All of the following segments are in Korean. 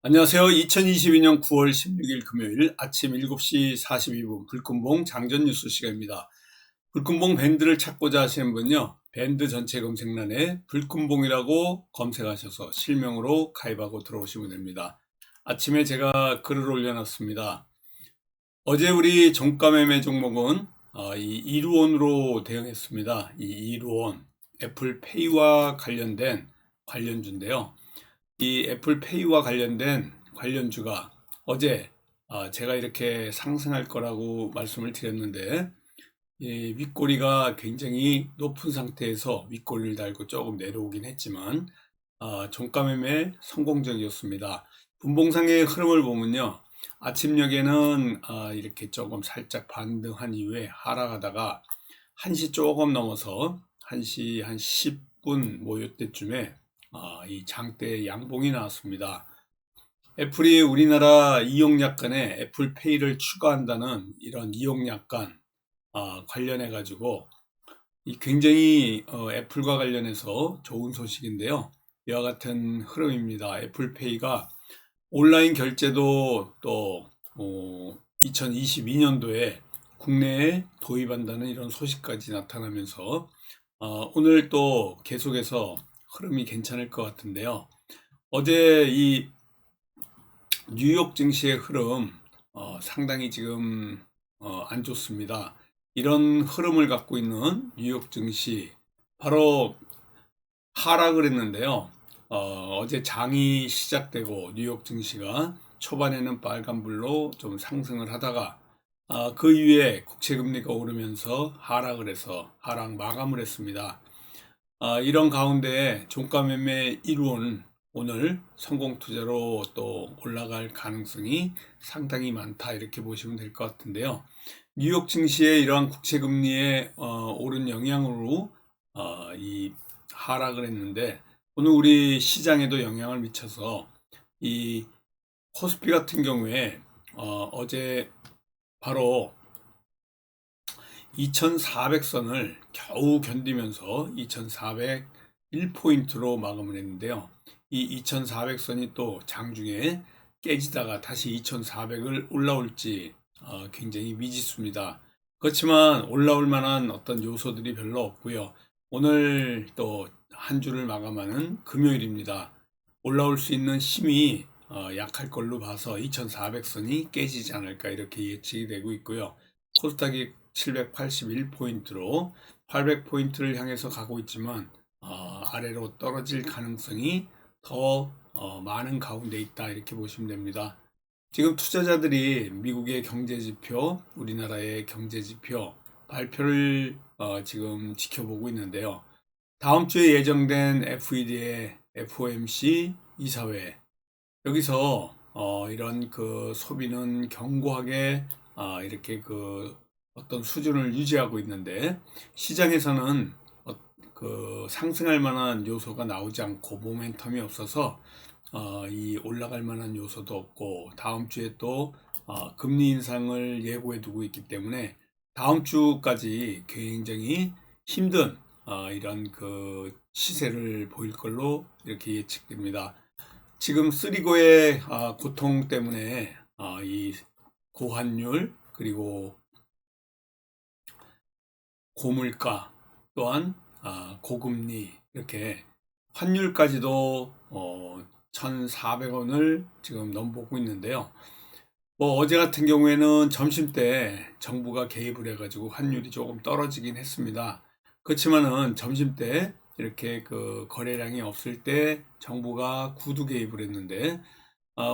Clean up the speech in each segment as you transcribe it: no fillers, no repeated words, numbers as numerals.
안녕하세요. 2022년 9월 16일 금요일 아침 7시 42분 불금봉 장전 뉴스 시간입니다. 불금봉 밴드를 찾고자 하시는 분요, 밴드 전체 검색란에 불금봉이라고 검색하셔서 실명으로 가입하고 들어오시면 됩니다. 아침에 제가 글을 올려놨습니다. 어제 우리 종가매매 종목은 이 이루온으로 대응했습니다. 이 이루온 애플페이와 관련된 관련주인데요. 이 애플페이와 관련된 관련주가 어제 제가 이렇게 상승할 거라고 말씀을 드렸는데, 이 윗꼬리가 굉장히 높은 상태에서 윗꼬리를 달고 조금 내려오긴 했지만 종가매매 성공적이었습니다. 분봉상의 흐름을 보면요, 아침녘에는 이렇게 조금 살짝 반등한 이후에 하락하다가 1시 조금 넘어서 1시 한 10분 뭐 요때쯤에 이 장대 양봉이 나왔습니다. 애플이 우리나라 이용약관에 애플페이를 추가한다는 이런 이용약관 관련해 가지고 이 굉장히 애플과 관련해서 좋은 소식인데요. 이와 같은 흐름입니다. 애플페이가 온라인 결제도 또 2022년도에 국내에 도입한다는 이런 소식까지 나타나면서 오늘 또 계속해서 흐름이 괜찮을 것 같은데요. 어제 이 뉴욕 증시의 흐름 상당히 지금 안 좋습니다. 이런 흐름을 갖고 있는 뉴욕 증시, 바로 하락을 했는데요. 어제 장이 시작되고 뉴욕 증시가 초반에는 빨간불로 좀 상승을 하다가 그 이후에 국채금리가 오르면서 하락을 해서 하락 마감을 했습니다. 이런 가운데 종가매매 이루온 오늘 성공투자로 또 올라갈 가능성이 상당히 많다, 이렇게 보시면 될 것 같은데요. 뉴욕 증시의 이러한 국채금리의 오른 영향으로 이 하락을 했는데, 오늘 우리 시장에도 영향을 미쳐서 이 코스피 같은 경우에 어제 바로 2400선을 겨우 견디면서 2401포인트로 마감을 했는데요. 이 2400선이 또 장중에 깨지다가 다시 2400을 올라올지 굉장히 미지수입니다. 그렇지만 올라올 만한 어떤 요소들이 별로 없고요. 오늘 또 한 주를 마감하는 금요일입니다. 올라올 수 있는 힘이 약할 걸로 봐서 2400선이 깨지지 않을까, 이렇게 예측이 되고 있고요. 코스닥이 781포인트로 800포인트를 향해서 가고 있지만 아래로 떨어질 가능성이 더 많은 가운데 있다, 이렇게 보시면 됩니다. 지금 투자자들이 미국의 경제지표, 우리나라의 경제지표 발표를 지금 지켜보고 있는데요. 다음 주에 예정된 FED의 FOMC 이사회, 여기서 이런 그 소비는 견고하게 이렇게 그 어떤 수준을 유지하고 있는데, 시장에서는 그 상승할 만한 요소가 나오지 않고 모멘텀이 없어서 이 올라갈 만한 요소도 없고, 다음 주에 또 금리 인상을 예고해 두고 있기 때문에 다음 주까지 굉장히 힘든 이런 그 시세를 보일 걸로 이렇게 예측됩니다. 지금 쓰리고의 고통 때문에 이 고환율, 그리고 고물가, 또한 고금리, 이렇게 환율까지도 1,400원을 지금 넘보고 있는데요. 뭐 어제 같은 경우에는 점심때 정부가 개입을 해가지고 환율이 조금 떨어지긴 했습니다. 그렇지만은 점심때 이렇게 그 거래량이 없을 때 정부가 구두 개입을 했는데,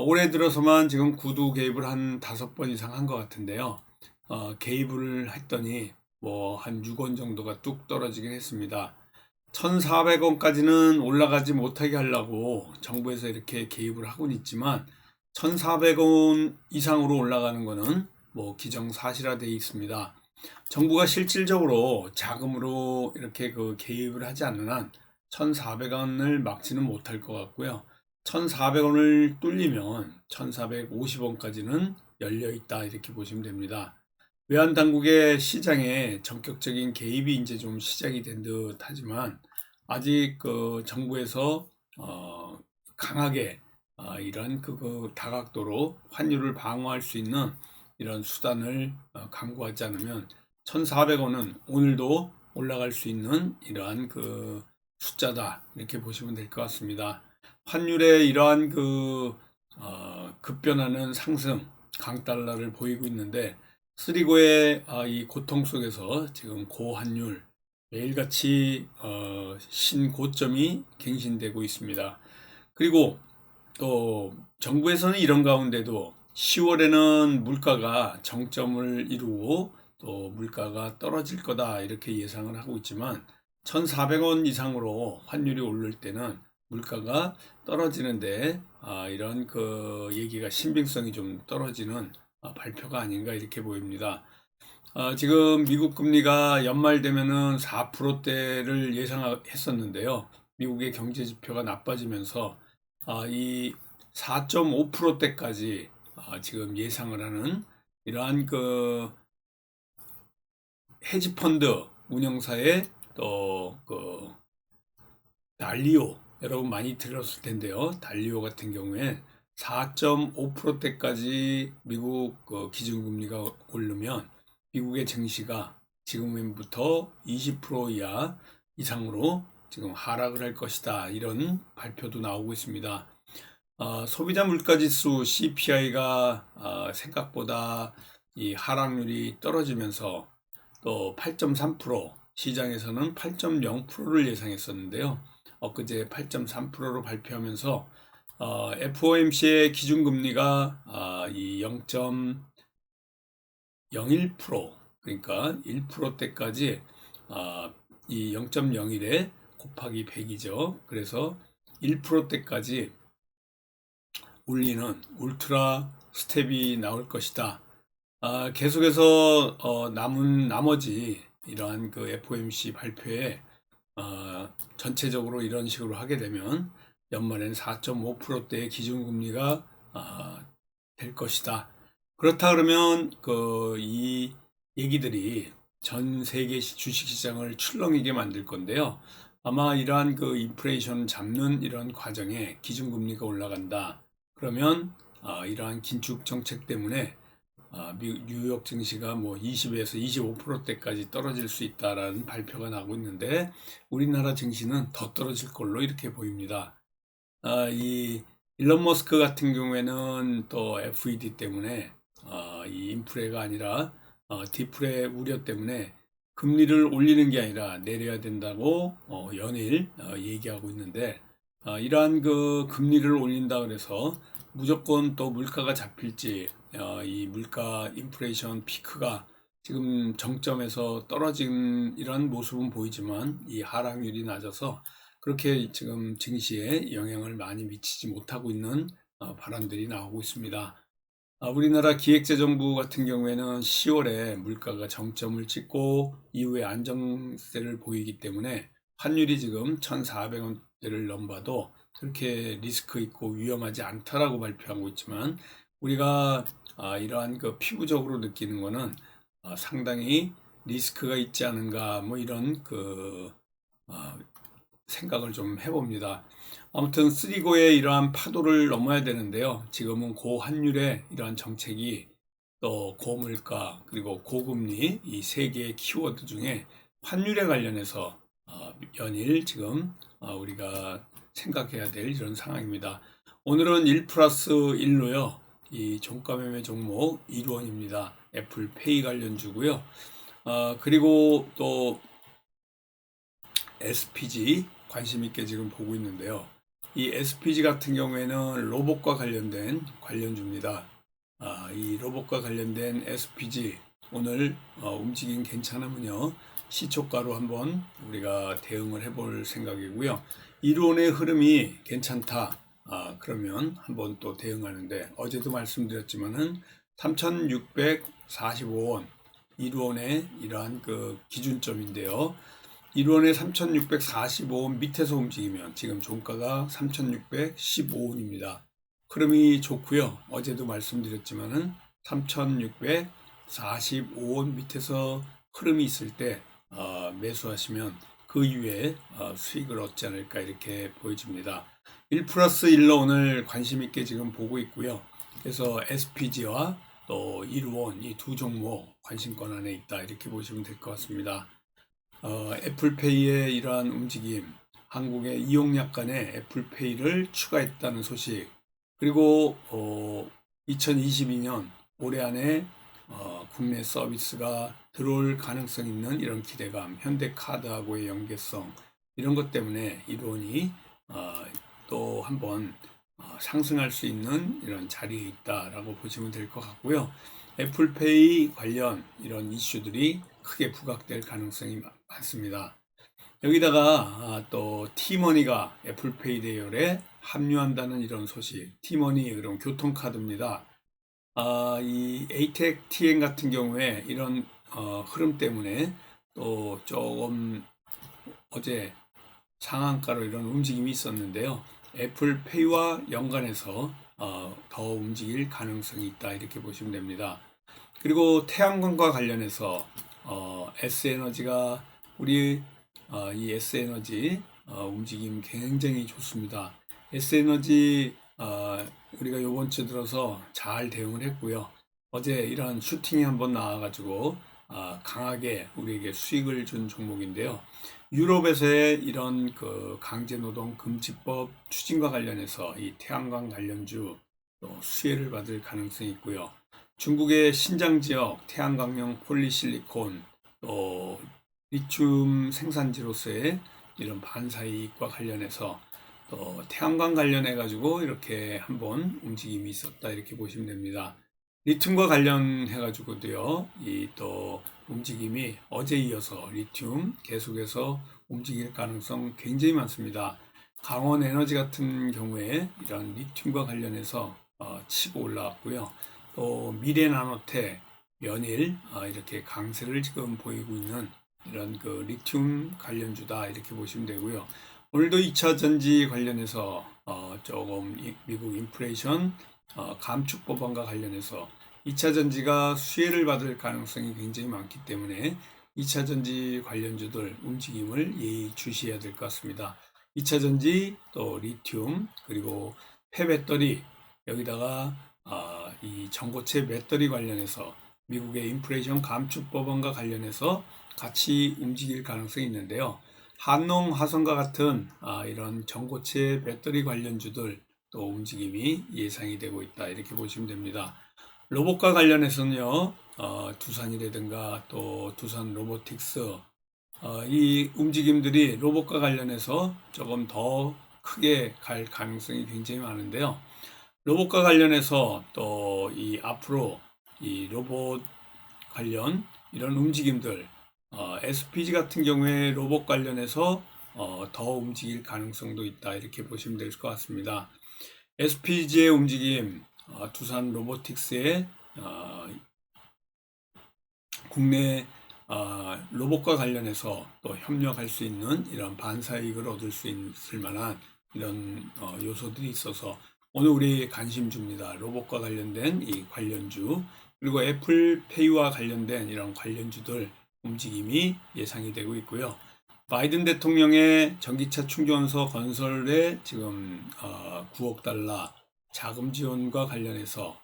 올해 들어서만 지금 구두 개입을 한 5번 이상 한 것 같은데요. 개입을 했더니 뭐 한 6원 정도가 뚝 떨어지긴 했습니다. 1,400원까지는 올라가지 못하게 하려고 정부에서 이렇게 개입을 하고는 있지만, 1,400원 이상으로 올라가는 거는 뭐 기정사실화되어 있습니다. 정부가 실질적으로 자금으로 이렇게 그 개입을 하지 않는 한 1,400원을 막지는 못할 것 같고요. 1,400원을 뚫리면 1,450원까지는 열려 있다, 이렇게 보시면 됩니다. 외환 당국의 시장에 전격적인 개입이 이제 좀 시작이 된 듯 하지만, 아직 그 정부에서 강하게 이런 그 다각도로 환율을 방어할 수 있는 이런 수단을 강구하지 않으면 1,400원은 오늘도 올라갈 수 있는 이러한 그 숫자다, 이렇게 보시면 될 것 같습니다. 환율의 이러한 급변하는 상승, 강달러를 보이고 있는데, 쓰리고의 이 고통 속에서 지금 고환율, 매일같이 신고점이 갱신되고 있습니다. 그리고 또 정부에서는 이런 가운데도 10월에는 물가가 정점을 이루고 또 물가가 떨어질 거다, 이렇게 예상을 하고 있지만 1,400원 이상으로 환율이 오를 때는 물가가 떨어지는데 이런 그 얘기가 신빙성이 좀 떨어지는 발표가 아닌가, 이렇게 보입니다. 지금 미국 금리가 연말 되면은 4%대를 예상했었는데요. 미국의 경제 지표가 나빠지면서 이 4.5%대까지 지금 예상을 하는 이러한 그 헤지펀드 운영사의 또 그 달리오, 여러분 많이 들었을 텐데요. 달리오 같은 경우에 4.5%대까지 미국 기준금리가 오르면 미국의 증시가 지금부터 20% 이하 이상으로 지금 하락을 할 것이다, 이런 발표도 나오고 있습니다. 소비자 물가지수 CPI가 생각보다 이 하락률이 떨어지면서 또 8.3%, 시장에서는 8.0%를 예상했었는데요. 엊그제 8.3%로 발표하면서 FOMC의 기준금리가 이 0.01%, 그러니까 1%대까지 이 0.01에 곱하기 100이죠. 그래서 1%대까지 올리는 울트라 스텝이 나올 것이다. 계속해서 나머지 이러한 그 FOMC 발표에 전체적으로 이런 식으로 하게 되면 연말엔 4.5%대의 기준금리가 될 것이다. 그렇다 그러면 이 얘기들이 전 세계 주식시장을 출렁이게 만들 건데요. 아마 이러한 그 인플레이션 잡는 이런 과정에 기준금리가 올라간다. 그러면 이러한 긴축 정책 때문에 뉴욕 증시가 뭐 20에서 25%대까지 떨어질 수 있다라는 발표가 나오고 있는데, 우리나라 증시는 더 떨어질 걸로 이렇게 보입니다. 이 일론 머스크 같은 경우에는 또 FED 때문에 이 인플레가 아니라 디플레 우려 때문에 금리를 올리는 게 아니라 내려야 된다고 연일 얘기하고 있는데, 이러한 그 금리를 올린다 그래서 무조건 또 물가가 잡힐지, 이 물가 인플레이션 피크가 지금 정점에서 떨어진 이런 모습은 보이지만 이 하락률이 낮아서 그렇게 지금 증시에 영향을 많이 미치지 못하고 있는 발언들이 나오고 있습니다. 우리나라 기획재정부 같은 경우에는 10월에 물가가 정점을 찍고 이후에 안정세를 보이기 때문에 환율이 지금 1,400원대를 넘봐도 그렇게 리스크 있고 위험하지 않다라고 발표하고 있지만, 우리가 이러한 그 피부적으로 느끼는 거는 상당히 리스크가 있지 않은가, 뭐 이런 생각을 좀 해봅니다. 아무튼 쓰리고의 이러한 파도를 넘어야 되는데요. 지금은 고환율의 이러한 정책이 또 고물가 그리고 고금리, 이 세 개의 키워드 중에 환율에 관련해서 연일 지금 우리가 생각해야 될 이런 상황입니다. 오늘은 1 플러스 1로요. 이 종가매매 종목 이루원입니다. 애플페이 관련주고요. 그리고 또 SPG 관심 있게 지금 보고 있는데요. 이 SPG 같은 경우에는 로봇과 관련된 관련주입니다. 이 로봇과 관련된 SPG 오늘 움직임 괜찮으면요, 시초가로 한번 우리가 대응을 해볼 생각이고요. 이론의 흐름이 괜찮다, 그러면 한번 또 대응하는데, 어제도 말씀드렸지만은 3,645원 이론의 이러한 그 기준점인데요. 1원에 3,645원 밑에서 움직이면 지금 종가가 3,615원입니다. 흐름이 좋고요. 어제도 말씀드렸지만은 3,645원 밑에서 흐름이 있을 때 매수하시면 그 이후에 수익을 얻지 않을까, 이렇게 보여집니다. 1+1로 오늘 관심 있게 지금 보고 있고요. 그래서 SPG와 또 일원 이 두 종목 관심권 안에 있다 이렇게 보시면 될 것 같습니다. 애플페이의 이러한 움직임, 한국의 이용약관에 애플페이를 추가했다는 소식, 그리고 2022년 올해 안에 국내 서비스가 들어올 가능성 있는 이런 기대감, 현대카드하고의 연계성 이런 것 때문에 일원이 또 한번 상승할 수 있는 이런 자리에 있다라고 보시면 될 것 같고요. 애플페이 관련 이런 이슈들이 크게 부각될 가능성이 많습니다. 여기다가 또 티머니가 애플페이 대열에 합류한다는 이런 소식. 티머니 그럼 교통카드입니다. 이 에이텍 TN 같은 경우에 이런 흐름 때문에 또 조금 어제 상한가로 이런 움직임이 있었는데요. 애플페이와 연관해서 더 움직일 가능성이 있다 이렇게 보시면 됩니다. 그리고 태양광과 관련해서 S에너지가 우리 이 S에너지 움직임 굉장히 좋습니다. S에너지 우리가 요번 주 들어서 잘 대응을 했고요. 어제 이런 슈팅이 한번 나와가지고 강하게 우리에게 수익을 준 종목인데요. 유럽에서의 이런 그 강제노동 금지법 추진과 관련해서 이 태양광 관련주 또 수혜를 받을 가능성이 있고요. 중국의 신장 지역 태양광용 폴리실리콘 또 리튬 생산지로서의 이런 반사 이익과 관련해서 또 태양광 관련해 가지고 이렇게 한번 움직임이 있었다 이렇게 보시면 됩니다. 리튬과 관련해 가지고도요. 이 또 움직임이 어제 이어서 리튬 계속해서 움직일 가능성 굉장히 많습니다. 강원 에너지 같은 경우에 이런 리튬과 관련해서 치고 올라왔고요. 또 미래나노텍, 연일 이렇게 강세를 지금 보이고 있는 이런 그 리튬 관련주다 이렇게 보시면 되고요. 오늘도 2차 전지 관련해서 조금 미국 인플레이션 감축 법안과 관련해서 2차 전지가 수혜를 받을 가능성이 굉장히 많기 때문에 2차 전지 관련주들 움직임을 예의주시해야 될 것 같습니다. 2차 전지 또 리튬 그리고 폐배터리 여기다가 이 전고체 배터리 관련해서 미국의 인플레이션 감축 법안과 관련해서 같이 움직일 가능성이 있는데요. 한농, 화성과 같은 이런 전고체 배터리 관련주들 또 움직임이 예상이 되고 있다 이렇게 보시면 됩니다. 로봇과 관련해서는요. 두산이라든가 또 두산 로보틱스 이 움직임들이 로봇과 관련해서 조금 더 크게 갈 가능성이 굉장히 많은데요. 로봇과 관련해서 또 이 앞으로 이 로봇 관련 이런 움직임들 SPG 같은 경우에 로봇 관련해서 더 움직일 가능성도 있다 이렇게 보시면 될 것 같습니다. SPG의 움직임, 두산 로보틱스의 국내 로봇과 관련해서 또 협력할 수 있는 이런 반사이익을 얻을 수 있을 만한 이런 요소들이 있어서 오늘 우리 관심주입니다. 로봇과 관련된 이 관련주 그리고 애플페이와 관련된 이런 관련주들 움직임이 예상이 되고 있고요. 바이든 대통령의 전기차 충전소 건설에 지금 9억 달러 자금 지원과 관련해서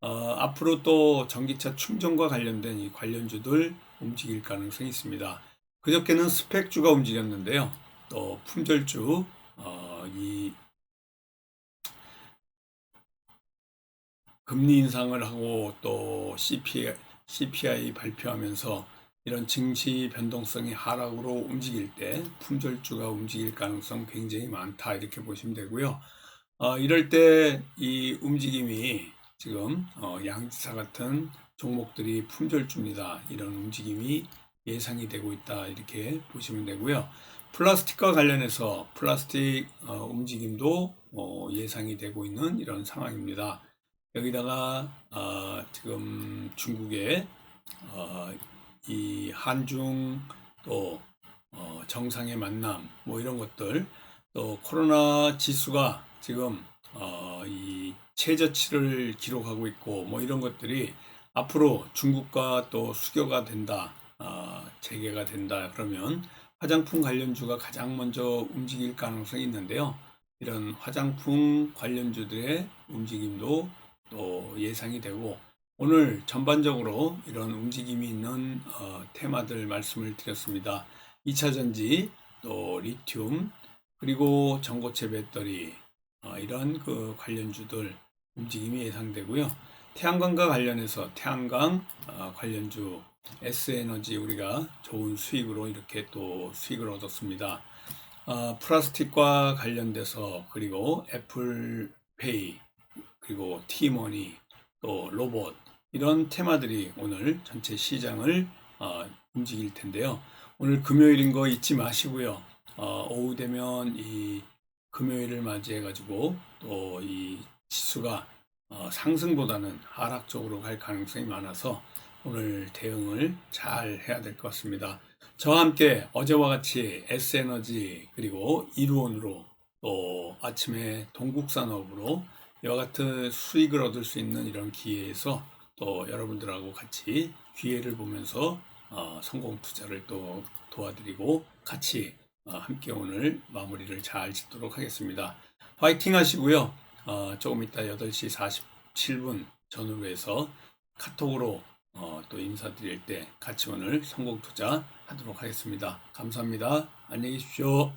앞으로 또 전기차 충전과 관련된 이 관련주들 움직일 가능성이 있습니다. 그저께는 스펙주가 움직였는데요. 또 품절주 이 금리 인상을 하고 또 CPI 발표하면서 이런 증시 변동성이 하락으로 움직일 때 품절주가 움직일 가능성 굉장히 많다 이렇게 보시면 되고요. 이럴 때 이 움직임이 지금 양지사 같은 종목들이 품절주입니다. 이런 움직임이 예상이 되고 있다 이렇게 보시면 되고요. 플라스틱과 관련해서 플라스틱 움직임도 예상이 되고 있는 이런 상황입니다. 여기다가 지금 중국의 이 한중 또 정상의 만남 뭐 이런 것들 또 코로나 지수가 지금 이 최저치를 기록하고 있고 뭐 이런 것들이 앞으로 중국과 또 수교가 된다 재개가 된다 그러면 화장품 관련주가 가장 먼저 움직일 가능성이 있는데요. 이런 화장품 관련주들의 움직임도 또 예상이 되고, 오늘 전반적으로 이런 움직임이 있는 테마들 말씀을 드렸습니다. 2차 전지, 또 리튬, 그리고 전고체 배터리, 이런 그 관련주들 움직임이 예상되고요. 태양광과 관련해서 태양광 관련주 S에너지 우리가 좋은 수익으로 이렇게 또 수익을 얻었습니다. 플라스틱과 관련돼서, 그리고 애플페이, 그리고 티머니, 또 로봇, 이런 테마들이 오늘 전체 시장을 움직일 텐데요. 오늘 금요일인 거 잊지 마시고요. 오후 되면 이 금요일을 맞이해 가지고 또 이 지수가 상승보다는 하락 쪽으로 갈 가능성이 많아서 오늘 대응을 잘 해야 될 것 같습니다. 저와 함께 어제와 같이 S에너지, 그리고 이루온으로, 또 아침에 동국산업으로 이와 같은 수익을 얻을 수 있는 이런 기회에서 또 여러분들하고 같이 기회를 보면서 성공 투자를 또 도와드리고 같이 함께 오늘 마무리를 잘 짓도록 하겠습니다. 화이팅 하시고요. 조금 이따 8시 47분 전후로 해서 카톡으로 또 인사드릴 때 같이 오늘 성공 투자 하도록 하겠습니다. 감사합니다. 안녕히 계십시오.